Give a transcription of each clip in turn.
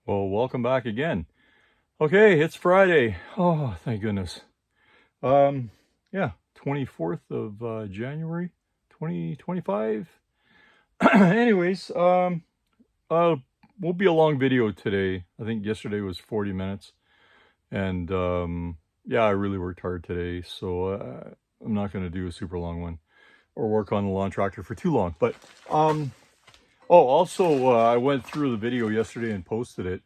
Well, welcome back again. Okay, it's Friday. Oh, thank goodness. Um, yeah, 24th of January, 2025. Anyways, uh, won't be a long video today. I think yesterday was 40 minutes, and yeah, I really worked hard today, so I'm not going to do a super long one or work on the lawn tractor for too long. But oh, also, I went through the video yesterday and posted it,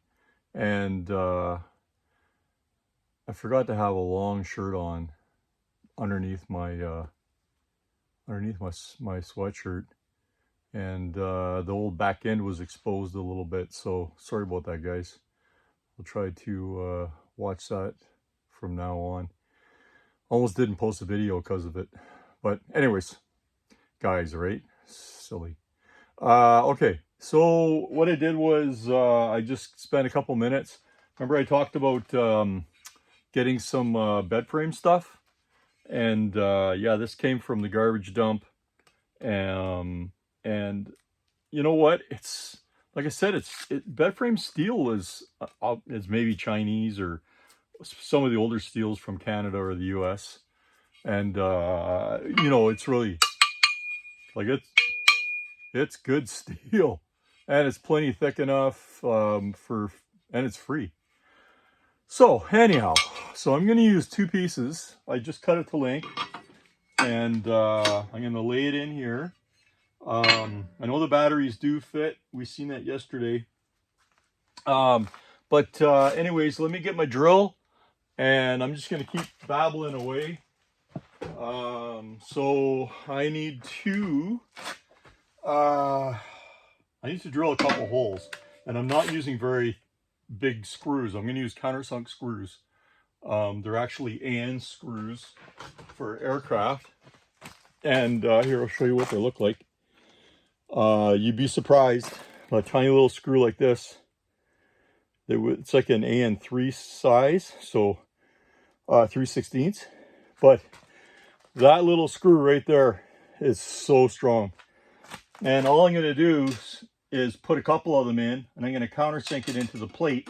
and I forgot to have a long shirt on underneath my sweatshirt, and the old back end was exposed a little bit. So sorry about that, guys. I'll try to watch that from now on. Almost didn't post a video because of it, but anyways, guys, right? Silly. Okay, so what I did was I just spent a couple minutes. Remember I talked about getting some bed frame stuff, and yeah, this came from the garbage dump. And you know what? It's like I said, bed frame steel is maybe Chinese or some of the older steels from Canada or the U.S. And you know, it's really like it's good steel, and it's plenty thick enough and it's free. So anyhow, so I'm going to use two pieces. I just cut it to length, and I'm going to lay it in here. I know the batteries do fit. We seen that yesterday. But anyways, let me get my drill, and I'm just going to keep babbling away. So I need to drill a couple holes, and I'm not using very big screws. I'm going to use countersunk screws. They're actually AN screws for aircraft. And here, I'll show you what they look like. You'd be surprised. A tiny little screw like this. It's like an AN3 size, so 3/16. But that little screw right there is so strong. And all I'm going to do is put a couple of them in, and I'm going to countersink it into the plate.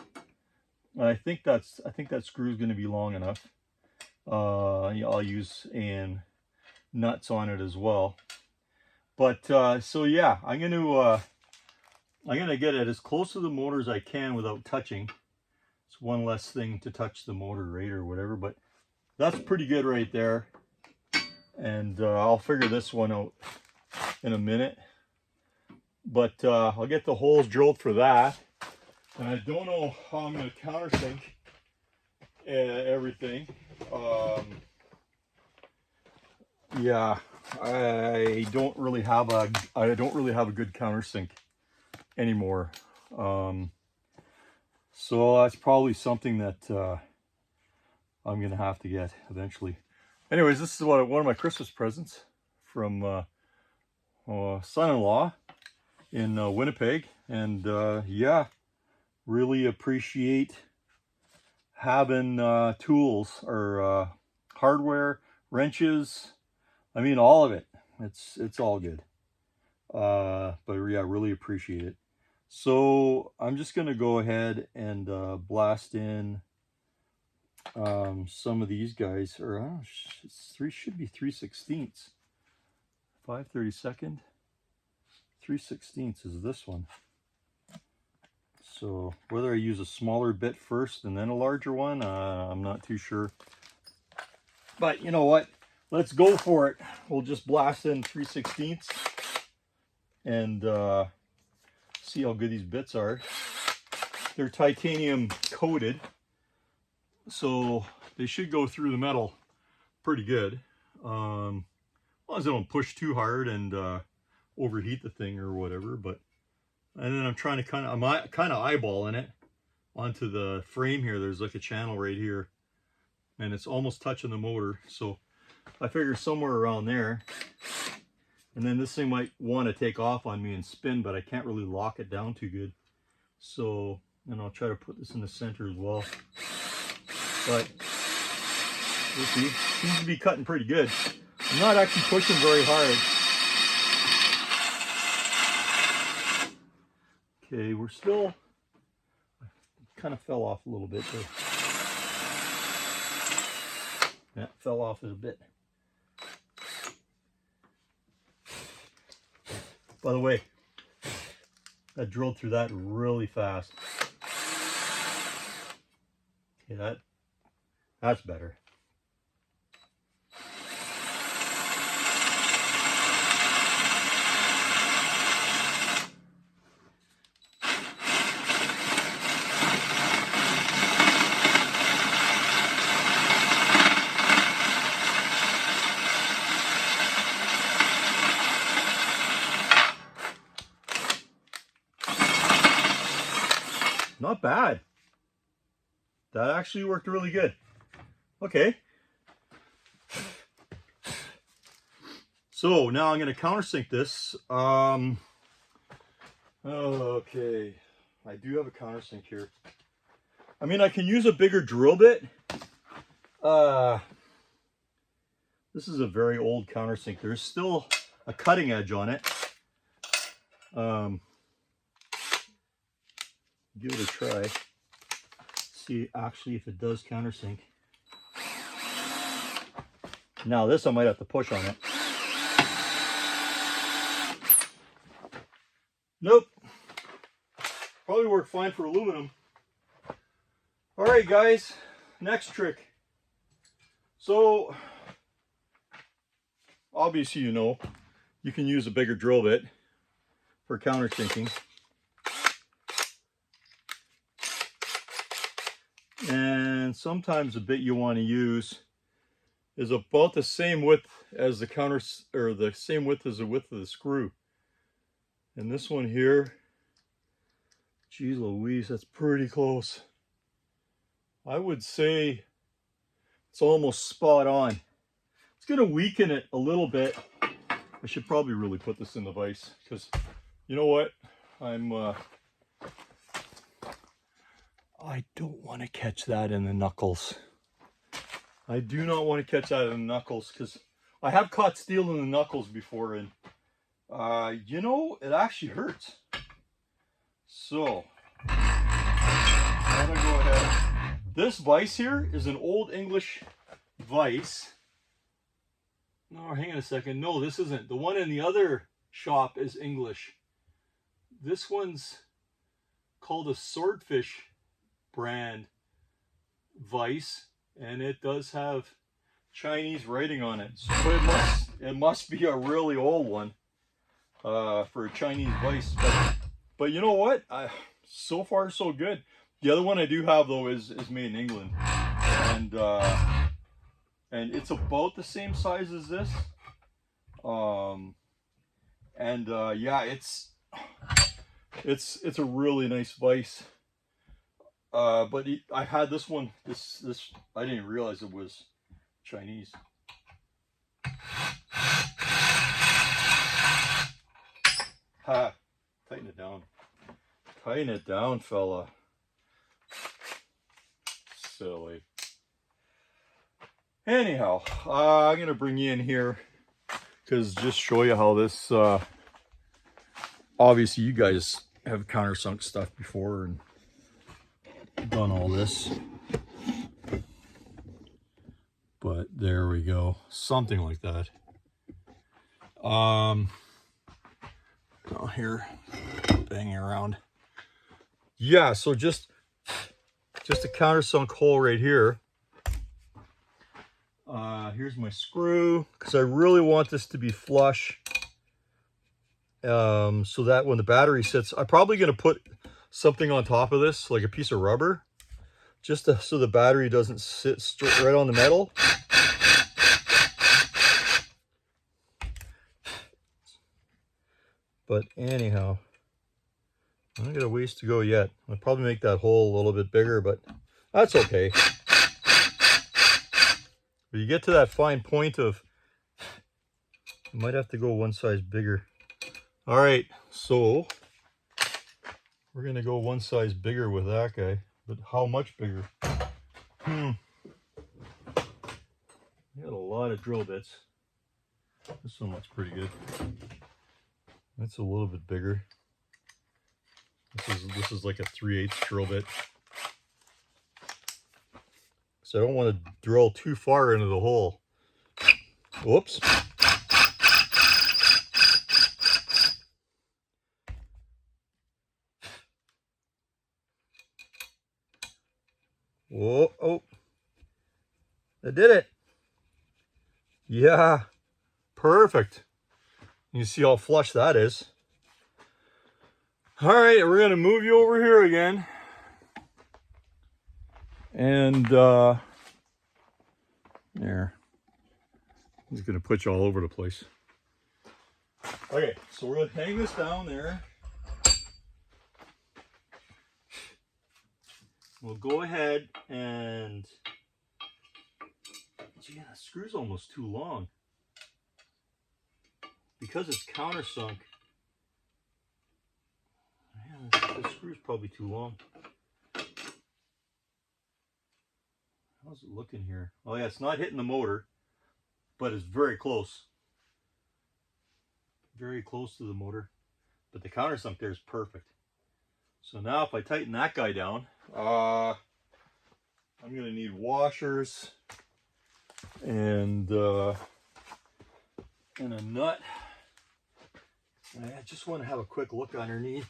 And I think that screw is going to be long enough. Yeah, I'll use AN nuts on it as well. But so yeah, I'm gonna get it as close to the motor as I can without touching. It's one less thing to touch the motor, right, or whatever. But that's pretty good right there. And I'll figure this one out in a minute. But I'll get the holes drilled for that. And I don't know how I'm gonna countersink everything. Yeah, I don't really have a good countersink anymore. So that's probably something that I'm gonna have to get eventually. Anyways, this is one of my Christmas presents from son-in-law in Winnipeg, and yeah, really appreciate having tools or hardware, wrenches. I mean, all of it. It's all good. But yeah, really appreciate it. So I'm just gonna go ahead and blast in some of these guys, or should be 3/16. 5/32. 3/16 is this one. So whether I use a smaller bit first and then a larger one, I'm not too sure. But you know what? Let's go for it. We'll just blast in 3/16 and see how good these bits are. They're titanium coated, so they should go through the metal pretty good. As long as they don't push too hard and overheat the thing or whatever. But and then I'm trying to I'm kind of eyeballing it onto the frame here. There's like a channel right here, and it's almost touching the motor. So I figure somewhere around there. And then this thing might want to take off on me and spin, but I can't really lock it down too good. So, and I'll try to put this in the center as well. But we'll see. Seems to be cutting pretty good. I'm not actually pushing very hard. Okay, we're still, I kind of fell off a little bit there. That fell off a bit. By the way, that drilled through that really fast. Okay, that's better. Not bad. That actually worked really good. Okay. So now I'm going to countersink this. Okay. I do have a countersink here. I mean, I can use a bigger drill bit. This is a very old countersink. There's still a cutting edge on it. Give it a try. See actually if it does countersink. Now this I might have to push on it. Nope. Probably work fine for aluminum. All right, guys, next trick. So obviously, you know, you can use a bigger drill bit for countersinking. And sometimes the bit you want to use is about the same width as the counter, or the same width as the width of the screw. And this one here, geez Louise, that's pretty close. I would say it's almost spot on. It's going to weaken it a little bit. I should probably really put this in the vise because you know what? I don't want to catch that in the knuckles. I do not want to catch that in the knuckles because I have caught steel in the knuckles before, and you know, it actually hurts. So I'm gonna go ahead. This vise here is an old English vise. No, hang on a second. No, this isn't. The one in the other shop is English. This one's called a Swordfish brand vise, and it does have Chinese writing on it. So it must be a really old one for a Chinese vise. But you know what? So far so good. The other one I do have though is made in England, and it's about the same size as this. Yeah, it's a really nice vise. But I had this one. This I didn't realize it was Chinese. Ha! Tighten it down. Tighten it down, fella. Silly. Anyhow, I'm gonna bring you in here because just show you how this. Obviously, you guys have countersunk stuff before and done all this, but there we go, something like that. Oh, here, banging around. Yeah, so just a countersunk hole right here. Here's my screw because I really want this to be flush, so that when the battery sits, I'm probably going to put something on top of this, like a piece of rubber, just so the battery doesn't sit right on the metal. But anyhow, I don't got a ways to go yet. I'll probably make that hole a little bit bigger, but that's okay. But you get to that fine point of, you might have to go one size bigger. All right, so we're gonna go one size bigger with that guy, but how much bigger? We got a lot of drill bits. This one looks pretty good. That's a little bit bigger. This is like a 3/8 drill bit. because I don't want to drill too far into the hole. Whoops. Whoa, oh, I did it. Yeah, perfect. You see how flush that is. All right, we're gonna move you over here again. And there. He's gonna put you all over the place. Okay, so we're gonna hang this down there. We'll go ahead and, gee, that screw's almost too long. Because it's countersunk, yeah, this screw's probably too long. How's it looking here? Oh yeah, it's not hitting the motor, but it's very close. Very close to the motor. But the countersunk there is perfect. So now if I tighten that guy down, I'm gonna need washers and a nut. And I just want to have a quick look underneath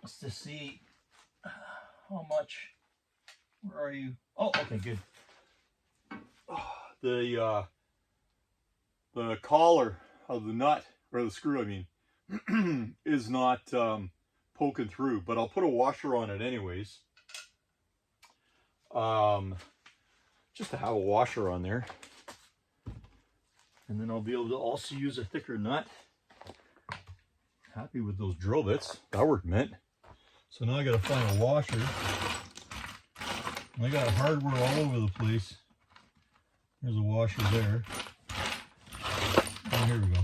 just to see how much. Where are you? Oh, okay, good. The collar of the nut, or the screw, I mean, is not poking through, but I'll put a washer on it anyways. Just to have a washer on there. And then I'll be able to also use a thicker nut. Happy with those drill bits. That worked mint. So now I gotta find a washer. I got hardware all over the place. There's a washer there. Oh, here we go.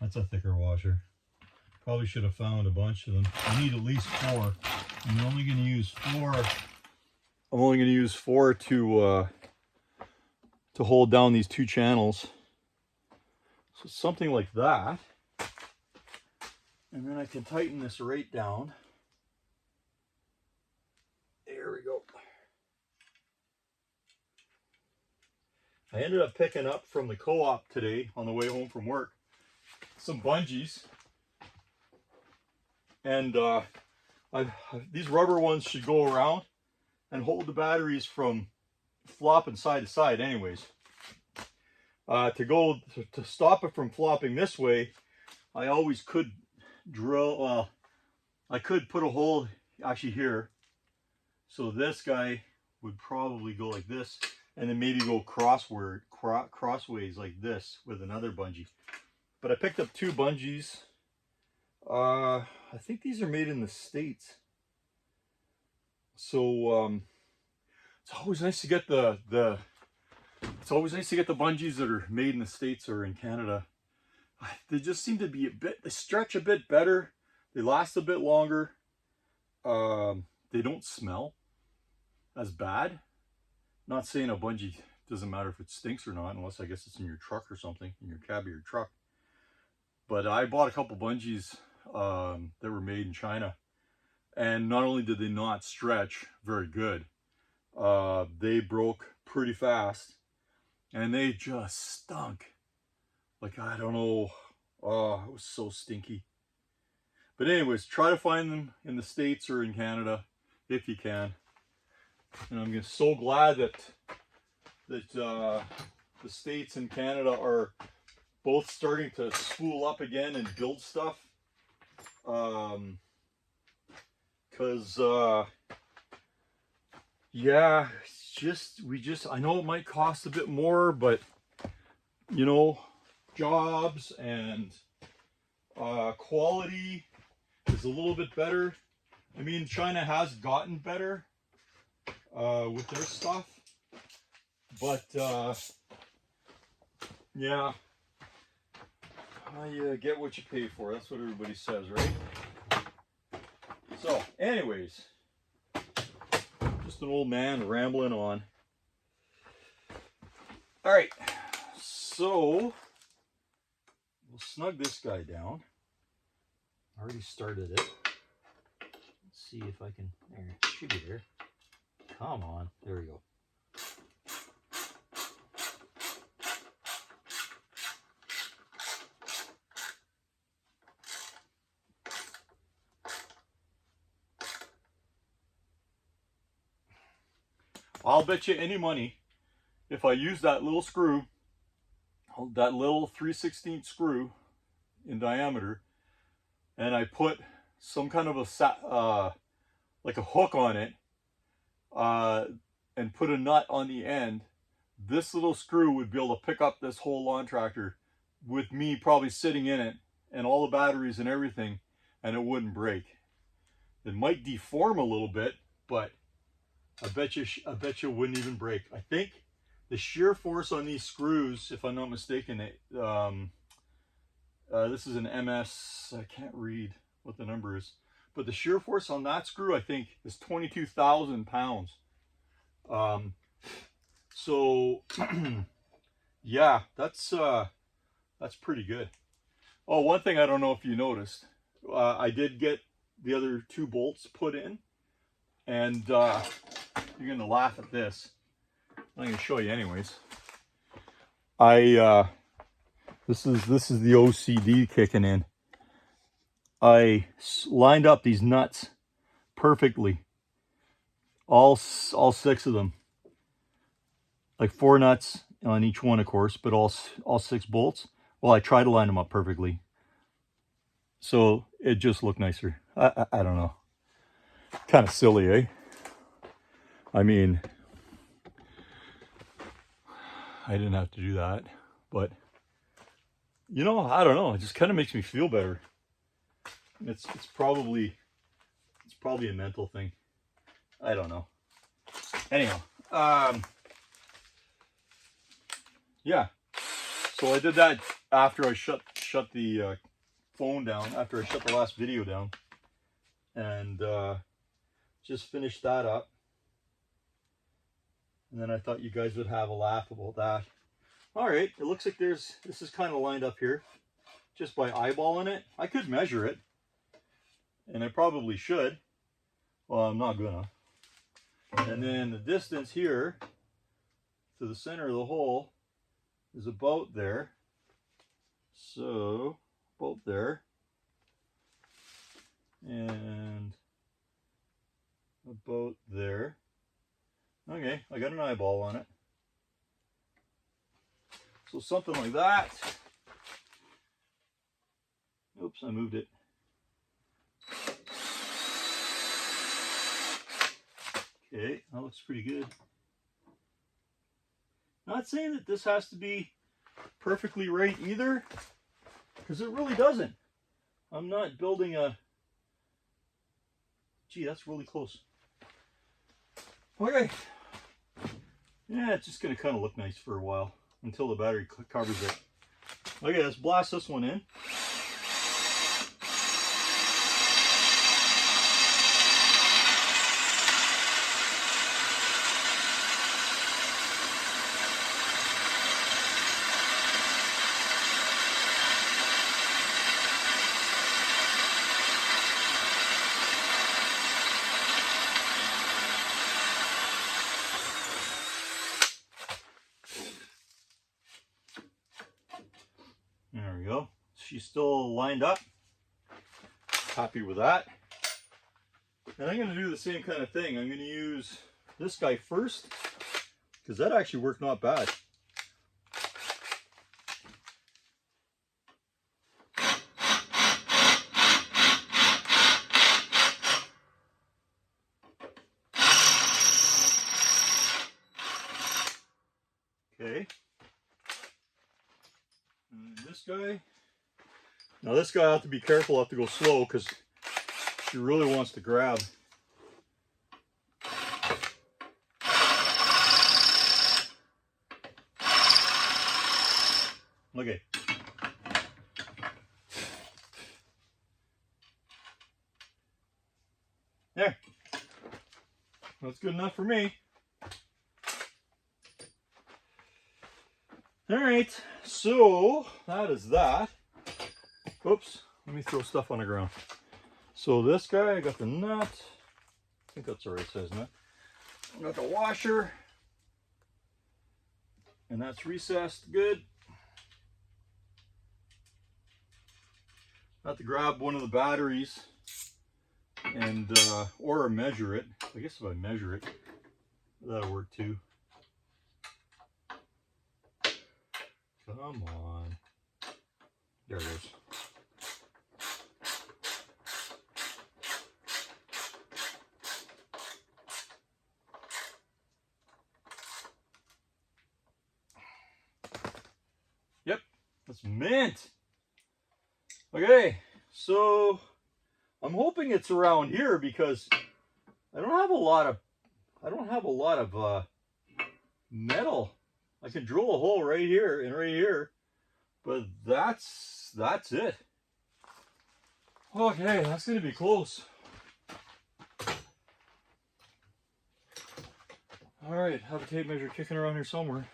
That's a thicker washer. Probably should have found a bunch of them. I need at least 4. I'm only going to use 4. I'm only going to use 4 to hold down these 2 channels. So something like that. And then I can tighten this right down. There we go. I ended up picking up from the co-op today on the way home from work some bungees. And these rubber ones should go around and hold the batteries from flopping side to side anyways. To stop it from flopping this way, I always could drill, I could put a hole actually here. So this guy would probably go like this, and then maybe go crossways like this with another bungee. But I picked up 2 bungees. I think these are made in the States. So it's always nice to get it's always nice to get the bungees that are made in the States or in Canada. They just seem to be they stretch a bit better. They last a bit longer. They don't smell as bad. Not saying a bungee doesn't matter if it stinks or not, unless I guess it's in your truck or something, in your cab of your truck. But I bought a couple bungees that were made in China, and not only did they not stretch very good, they broke pretty fast, and they just stunk. Like, I don't know, oh, it was so stinky. But anyways, try to find them in the States or in Canada if you can. And I'm just so glad that the States and Canada are both starting to spool up again and build stuff. Because yeah, I know it might cost a bit more, but you know, jobs and quality is a little bit better. I mean, China has gotten better with their stuff, but yeah, you get what you pay for. That's what everybody says, right? So anyways, just an old man rambling on. All right, so we'll snug this guy down. I already started it. Let's see if I can, there, it should be there. Come on. There we go. I'll bet you any money if I use that little screw, that little 3/16 screw in diameter, and I put some kind of a like a hook on it, and put a nut on the end, this little screw would be able to pick up this whole lawn tractor with me probably sitting in it and all the batteries and everything, and it wouldn't break. It might deform a little bit, but I bet you it wouldn't even break. I think the shear force on these screws, if I'm not mistaken, this is an MS, I can't read what the number is, but the shear force on that screw, I think, is 22,000 pounds. So yeah, that's pretty good. Oh, one thing I don't know if you noticed, I did get the other 2 bolts put in, and you're gonna laugh at this. I'm gonna show you anyways. This is the OCD kicking in. I lined up these nuts perfectly, all 6 of them, like 4 nuts on each one, of course, but all 6 bolts. Well, I tried to line them up perfectly, so it just looked nicer. I don't know, kind of silly, eh? I mean, I didn't have to do that, but you know, I don't know, it just kind of makes me feel better. It's probably a mental thing. I don't know. Anyhow, yeah. So I did that after I shut the phone down, after I shut the last video down, and just finished that up. And then I thought you guys would have a laugh about that. All right, it looks like this is kind of lined up here, just by eyeballing it. I could measure it, and I probably should. Well, I'm not gonna. And then the distance here to the center of the hole is about there. So, about there. And about there. Okay, I got an eyeball on it. So something like that. Oops, I moved it. Okay, that looks pretty good. Not saying that this has to be perfectly right either, because it really doesn't. I'm not building a... Gee, that's really close. Okay. Yeah, it's just going to kind of look nice for a while, until the battery covers it. Okay, let's blast this one in. There we go. She's still lined up. Happy with that. And I'm going to do the same kind of thing. I'm going to use this guy first, because that actually worked not bad. Okay. And this guy. Now this guy, I have to be careful, I have to go slow, because she really wants to grab. Okay. There. That's good enough for me. All right, so that is that. Oops, let me throw stuff on the ground. So this guy, I got the nut. I think that's the right size nut. Got the washer, and that's recessed good. I have to grab one of the batteries and or measure it. I guess if I measure it, that'll work too. Come on. There it is. Yep, that's mint. Okay, so I'm hoping it's around here because I don't have a lot of metal. I can drill a hole right here and right here, but that's it. Okay, that's gonna be close. All right, have a tape measure kicking around here somewhere.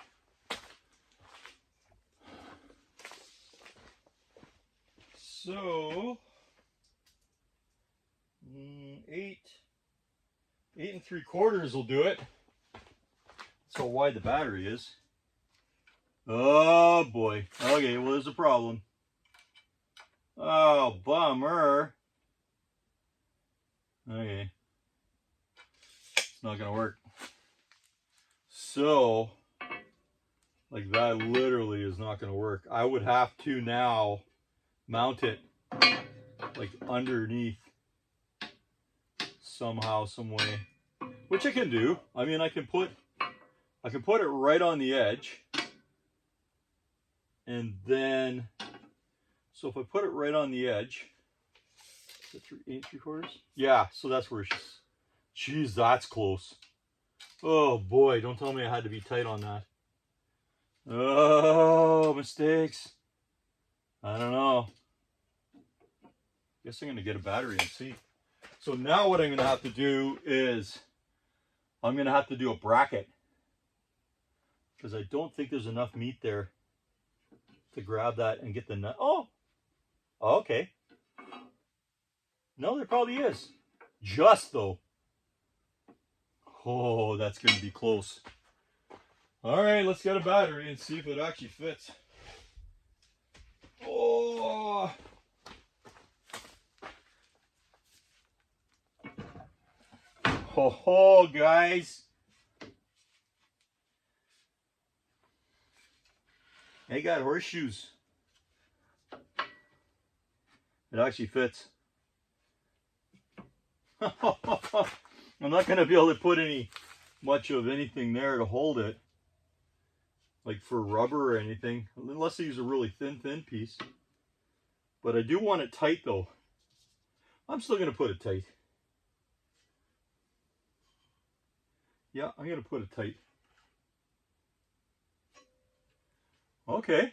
So 8 3/4 will do it. That's how wide the battery is. Oh boy. Okay, well there's a problem. Oh, bummer. Okay. It's not gonna work. So, like that literally is not gonna work. I would have to now mount it like underneath somehow, some way. Which I can do. I mean I can put it right on the edge. And then, so if I put it right on the edge, is it 8 3/4? Yeah, so that's where she's, geez, that's close. Oh boy, don't tell me I had to be tight on that. Oh, mistakes. I don't know. Guess I'm gonna get a battery and see. So now what I'm gonna have to do is, I'm gonna have to do a bracket. Because I don't think there's enough meat there to grab that and get the nut. Oh, okay. No, there probably is. Just though. Oh, that's going to be close. All right, let's get a battery and see if it actually fits. Oh. Ho, guys. I got horseshoes. It actually fits. I'm not going to be able to put much of anything there to hold it, like for rubber or anything, unless I use a really thin piece. But I do want it tight though. I'm still going to put it tight. Yeah, I'm going to put it tight. Okay.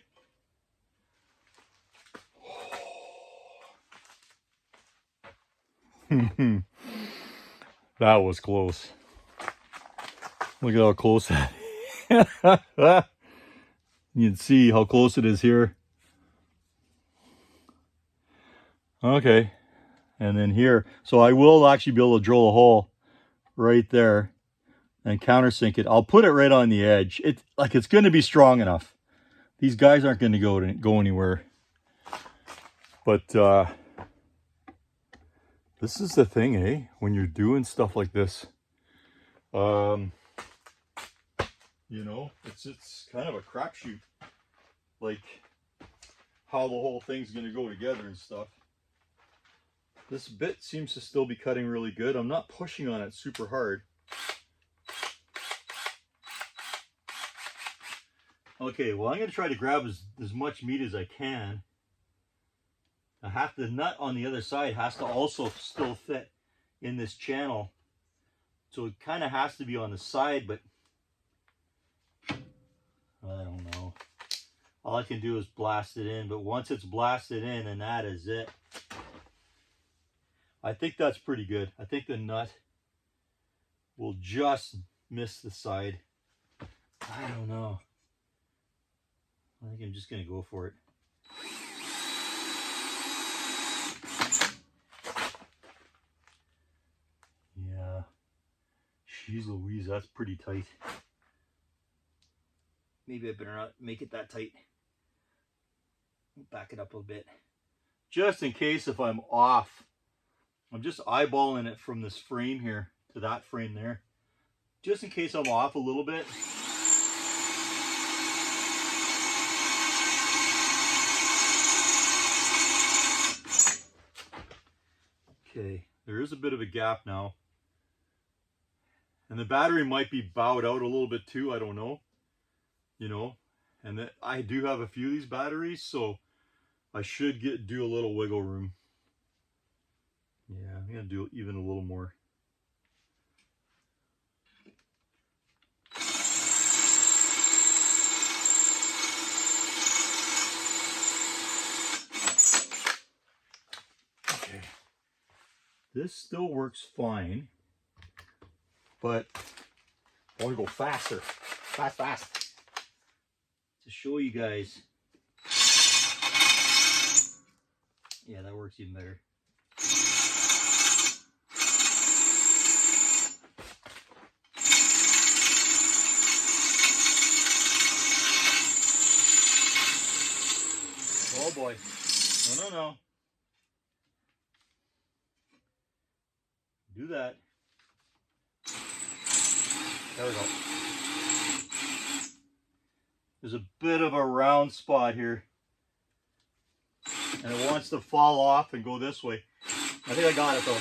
That was close. Look at how close that is. You can see how close it is here. Okay. And then here. So I will actually be able to drill a hole right there and countersink it. I'll put it right on the edge. It's going to be strong enough. These guys aren't going to go anywhere. But this is the thing, eh? When you're doing stuff like this, you know, it's kind of a crapshoot, like how the whole thing's going to go together and stuff. This bit seems to still be cutting really good. I'm not pushing on it super hard. Okay, well, I'm going to try to grab as much meat as I can. The nut on the other side has to also still fit in this channel. So it kind of has to be on the side, but I don't know. All I can do is blast it in, but once it's blasted in, and that is it. I think that's pretty good. I think the nut will just miss the side. I don't know. I think I'm just going to go for it. Yeah. Jeez Louise, that's pretty tight. Maybe I better not make it that tight. Back it up a little bit. Just in case if I'm off. I'm just eyeballing it from this frame here to that frame there. Just in case I'm off a little bit. Okay, there is a bit of a gap now. And the battery might be bowed out a little bit too, I don't know. You know, and that I do have a few of these batteries, so I should do a little wiggle room. Yeah, I'm gonna do even a little more. Okay, this still works fine, but I want to go faster, fast, to show you guys. Yeah, that works even better. Oh boy. No. Do that. There we go. There's a bit of a round spot here. And it wants to fall off and go this way. I think I got it though.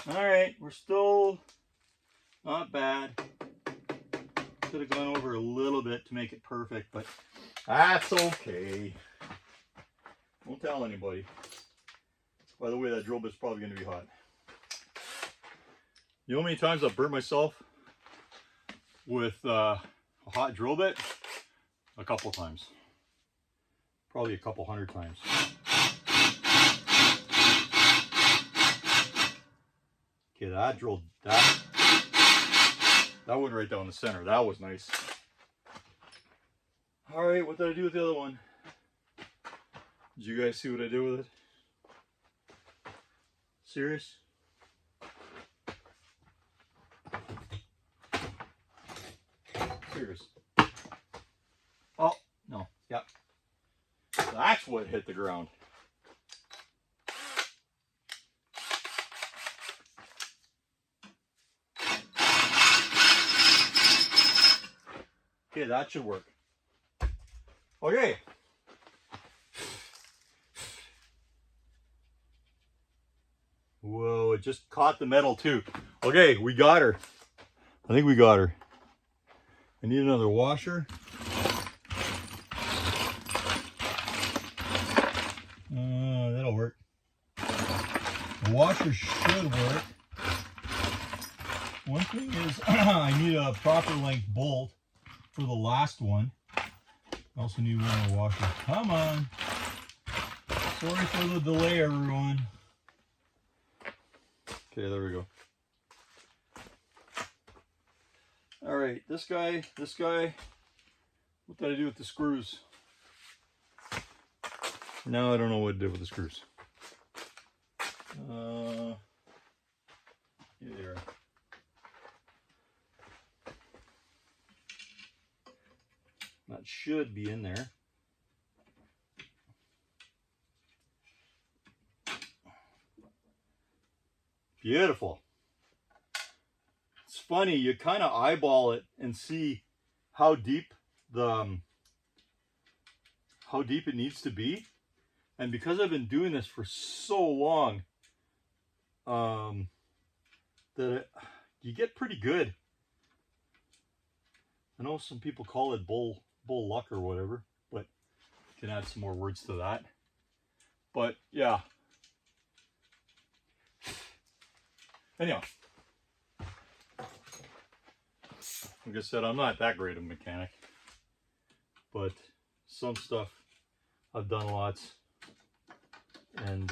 Alright, we're still not bad. Could have gone over a little bit to make it perfect, but that's okay. Won't tell anybody. By the way, that drill bit's probably going to be hot. You know how many times I've burnt myself with a hot drill bit? A couple times. Probably a couple hundred times. Okay, that drilled, that went right down the center. That was nice. All right, what did I do with the other one? Did you guys see what I did with it? Serious? Serious. Oh, no, yep. That's what hit the ground. Okay, that should work. Okay. Whoa, it just caught the metal too. Okay, we got her. I think we got her. I need another washer. That'll work. The washer should work. One thing is I need a proper length bolt for the last one. I also need one more washer. Come on. Sorry for the delay, everyone. Okay, there we go. All right, this guy. What did I do with the screws? Now I don't know what to do with the screws. Here they are. That should be in there. Beautiful. It's funny, you kind of eyeball it and see how deep it needs to be. And because I've been doing this for so long, you get pretty good. I know some people call it bull luck or whatever, but you can add some more words to that. But yeah. Anyhow, like I said, I'm not that great of a mechanic, but some stuff I've done lots, and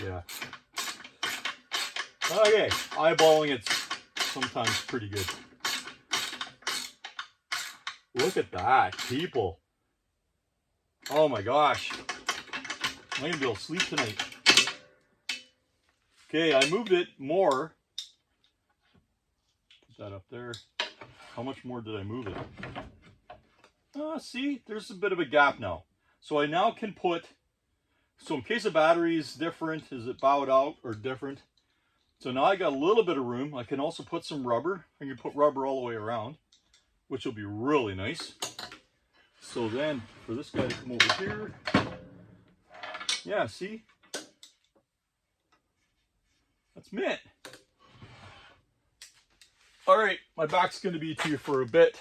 yeah. Okay, eyeballing it's sometimes pretty good. Look at that, people. Oh my gosh. I'm gonna be able to sleep tonight. Okay, I moved it more. Put that up there. How much more did I move it? See, there's a bit of a gap now. So I now can put, so in case the battery is different, is it bowed out or different? So now I got a little bit of room. I can also put some rubber. I can put rubber all the way around, which will be really nice. So then for this guy to come over here, yeah, see? That's mint. All right, my back's gonna be to you for a bit.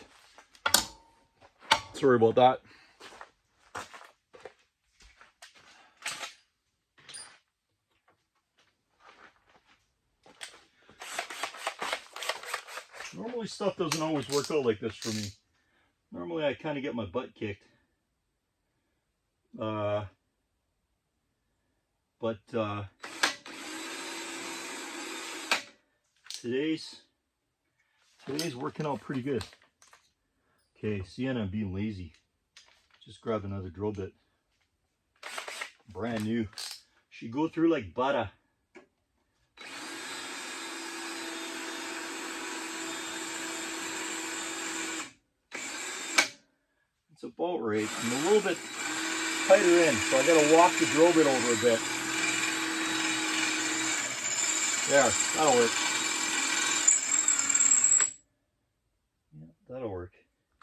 Sorry about that. Normally stuff doesn't always work out like this for me. Normally I kind of get my butt kicked. But today's working out pretty good. Okay, Sienna, I'm being lazy. Just grab another drill bit. Brand new. She go through like butter. It's about right. I'm a little bit tighter in, so I gotta walk the drill bit over a bit. There, that'll work. Yeah, that'll work.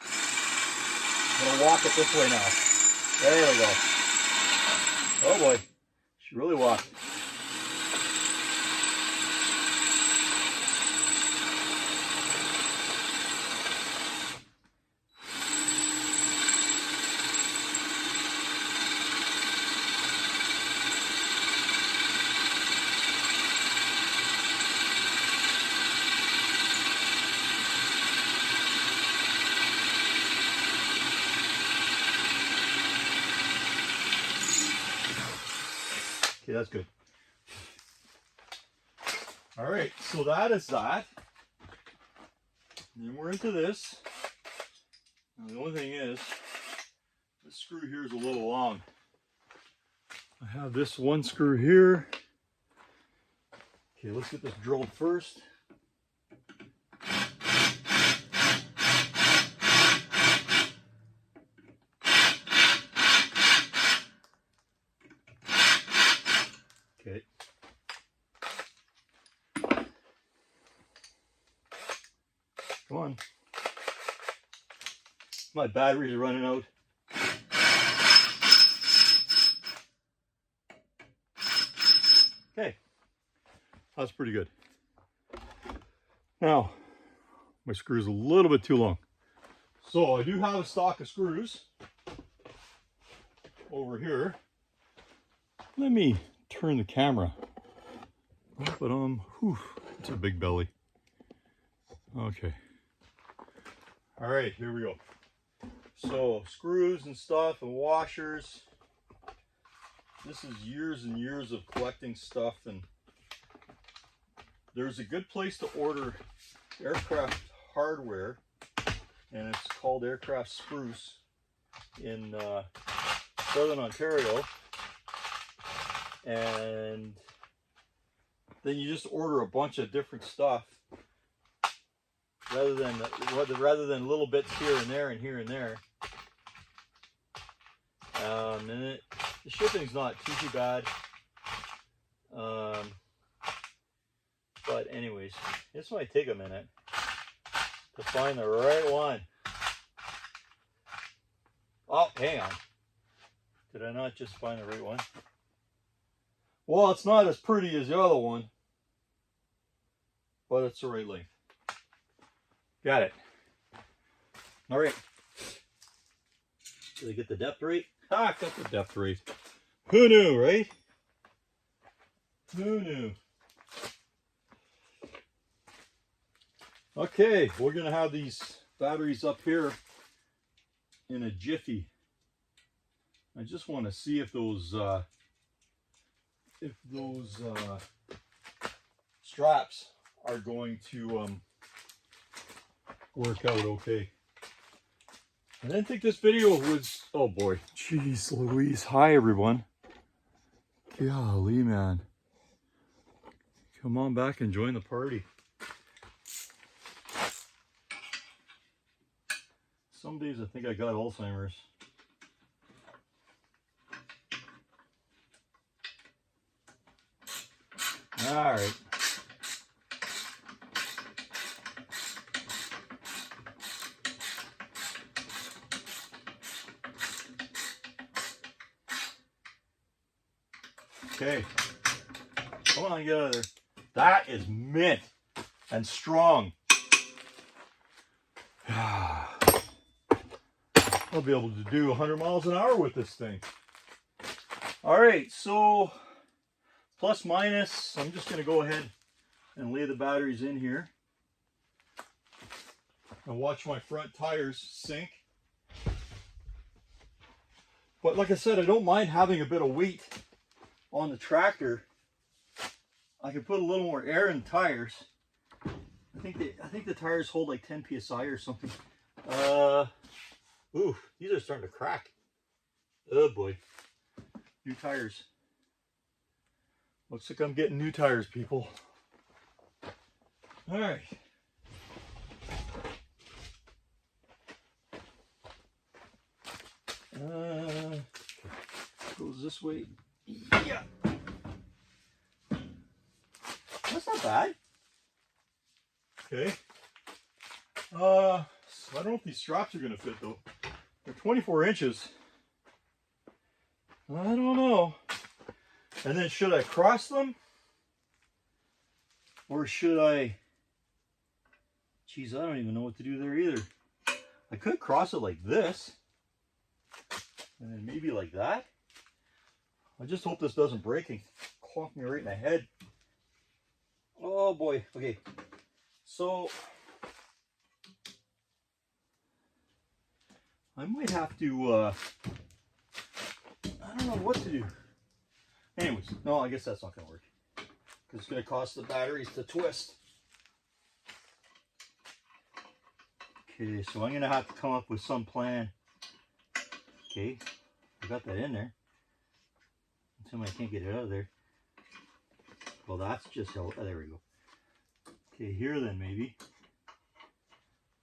I'm gonna walk it this way now. There we go. Oh boy, she really walked. Okay, that's good. All right, so that is that. And then we're into this. Now, the only thing is, this screw here is a little long. I have this one screw here. Okay, let's get this drilled first. Okay. Come on. My batteries are running out. Okay. That's pretty good. Now, my screw's a little bit too long. So I do have a stock of screws over here. Let me turn the camera. But it's a big belly. Okay. All right, here we go. So screws and stuff and washers. This is years and years of collecting stuff, and there's a good place to order aircraft hardware, and it's called Aircraft Spruce in Southern Ontario. And then you just order a bunch of different stuff rather than little bits here and there and here and there. And the shipping's not too bad. But anyways, this might take a minute to find the right one. Oh, hang on. Did I not just find the right one? Well, it's not as pretty as the other one, but it's the right length. Got it. All right. Did I get the depth right? Ah, I got the depth right. Who knew, right? Who knew? Okay, we're gonna have these batteries up here in a jiffy. I just want to see if those straps are going to work out okay. I didn't think this video was, oh boy, jeez Louise. Hi everyone. Golly, man. Come on back and join the party. Some days I think I got Alzheimer's. All right. Okay. Come on, get out of there. That is mint and strong. I'll be able to do 100 miles an hour with this thing. All right, so plus minus, I'm just going to go ahead and lay the batteries in here and watch my front tires sink. But like I said, I don't mind having a bit of weight on the tractor. I can put a little more air in the tires. I think the tires hold like 10 psi or something. Ooh, these are starting to crack. Oh boy. New tires. Looks like I'm getting new tires, people. All right. Goes this way. Yeah. That's not bad. Okay. So I don't know if these straps are going to fit though. They're 24 inches. I don't know. And then should I cross them? Or should I... Geez, I don't even know what to do there either. I could cross it like this. And then maybe like that. I just hope this doesn't break and clonk me right in the head. Oh boy. Okay. So I might have to, I don't know what to do. Anyways, no, I guess that's not going to work. Because it's going to cost the batteries to twist. Okay, so I'm going to have to come up with some plan. Okay, I got that in there. Until I can't get it out of there. Well, that's just how, oh, there we go. Okay, here then maybe.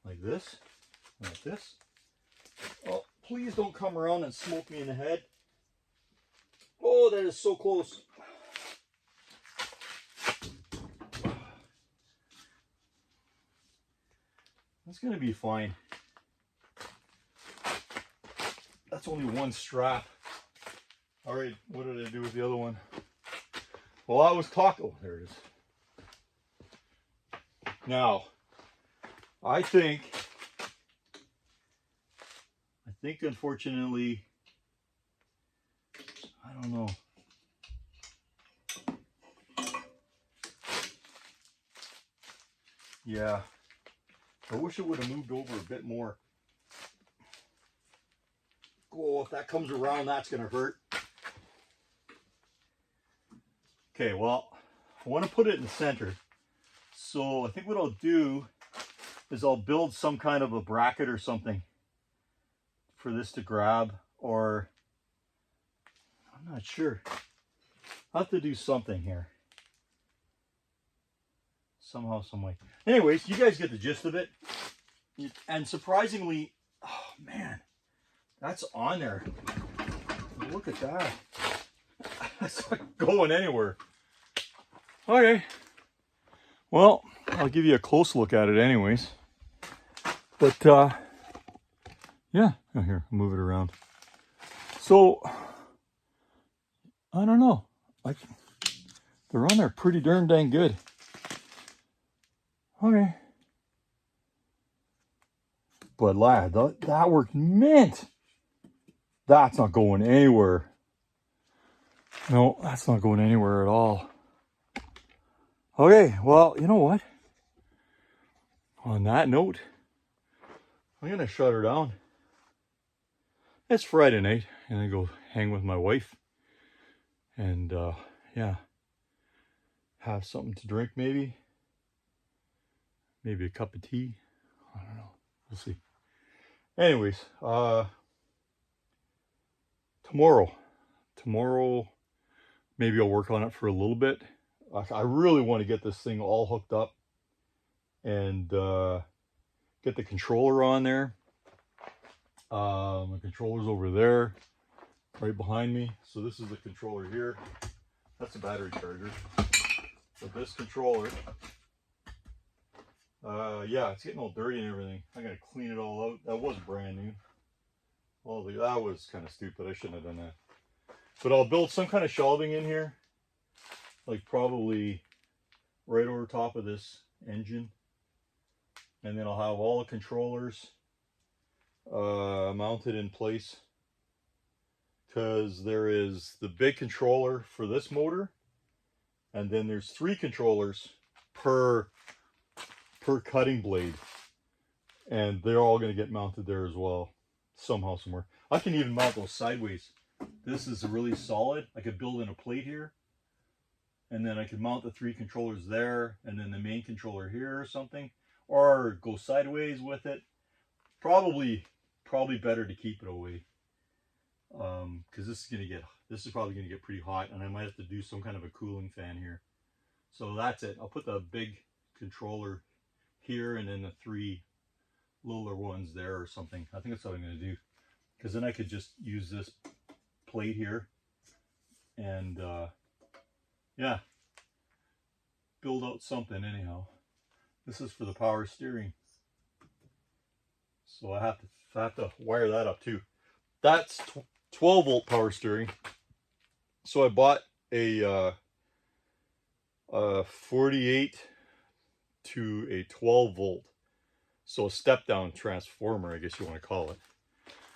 Like this. Like this. Oh, please don't come around and smoke me in the head. Oh, that is so close. That's going to be fine. That's only one strap. All right, what did I do with the other one? Well, I was talking. Oh, there it is. Now, I think unfortunately, I don't know. Yeah, I wish it would have moved over a bit more. Oh, if that comes around, that's going to hurt. Okay, well, I want to put it in the center. So I think what I'll do is I'll build some kind of a bracket or something for this to grab, or I'm not sure. I'll have to do something here. Somehow, some way. Anyways, you guys get the gist of it. And surprisingly, oh man, that's on there. Look at that. That's not going anywhere. Okay. Well, I'll give you a close look at it anyways. But, yeah. Oh, here, I'll move it around. So, I don't know. They're on there pretty darn dang good. Okay. But, lad, that worked mint. That's not going anywhere. No, that's not going anywhere at all. Okay, well, you know what? on that note, I'm going to shut her down. It's Friday night, and I go hang with my wife. And, yeah, have something to drink maybe. Maybe a cup of tea. I don't know. We'll see. Anyways, tomorrow, maybe I'll work on it for a little bit. I really want to get this thing all hooked up and get the controller on there. The controller's over there, right behind me. So this is the controller here. That's a battery charger. So this controller, yeah, it's getting all dirty and everything. I gotta clean it all out. That was brand new. Oh, that was kind of stupid. I shouldn't have done that. But I'll build some kind of shelving in here, like probably right over top of this engine. And then I'll have all the controllers mounted in place, because there is the big controller for this motor, and then there's 3 controllers per cutting blade, and they're all going to get mounted there as well, somehow, somewhere. I can even mount those sideways. This is really solid. I could build in a plate here, and then I could mount the 3 controllers there, and then the main controller here or something, or go sideways with it. Probably better to keep it away, because this is probably gonna get pretty hot, and I might have to do some kind of a cooling fan here. So that's it. I'll put the big controller here, and then the 3 littler ones there or something. I think that's what I'm gonna do, because then I could just use this plate here and yeah, build out something anyhow. This is for the power steering, so I have to wire that up too. That's 12 volt power steering. So I bought a 48 to a 12 volt, so a step down transformer, I guess you want to call it.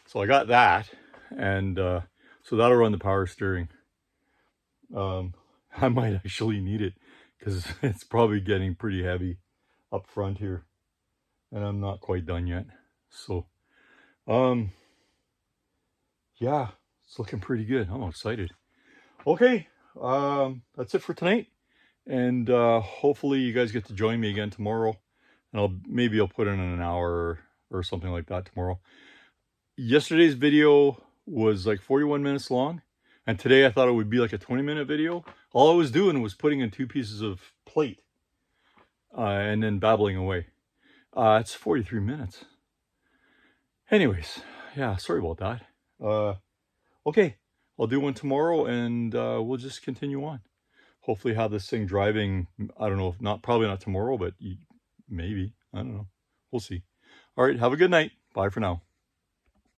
So I got that, and so that'll run the power steering. I might actually need it, because it's probably getting pretty heavy up front here, and I'm not quite done yet. So yeah, it's looking pretty good. I'm excited. Okay, that's it for tonight, and hopefully you guys get to join me again tomorrow, and maybe I'll put in an hour or something like that tomorrow. Yesterday's video was like 41 minutes long, and today I thought it would be like a 20-minute video. All I was doing was putting in 2 pieces of plate and then babbling away. It's 43 minutes. Anyways, yeah, sorry about that. Okay, I'll do one tomorrow, and we'll just continue on. Hopefully have this thing driving, I don't know, probably not tomorrow, but maybe, I don't know. We'll see. All right, have a good night. Bye for now.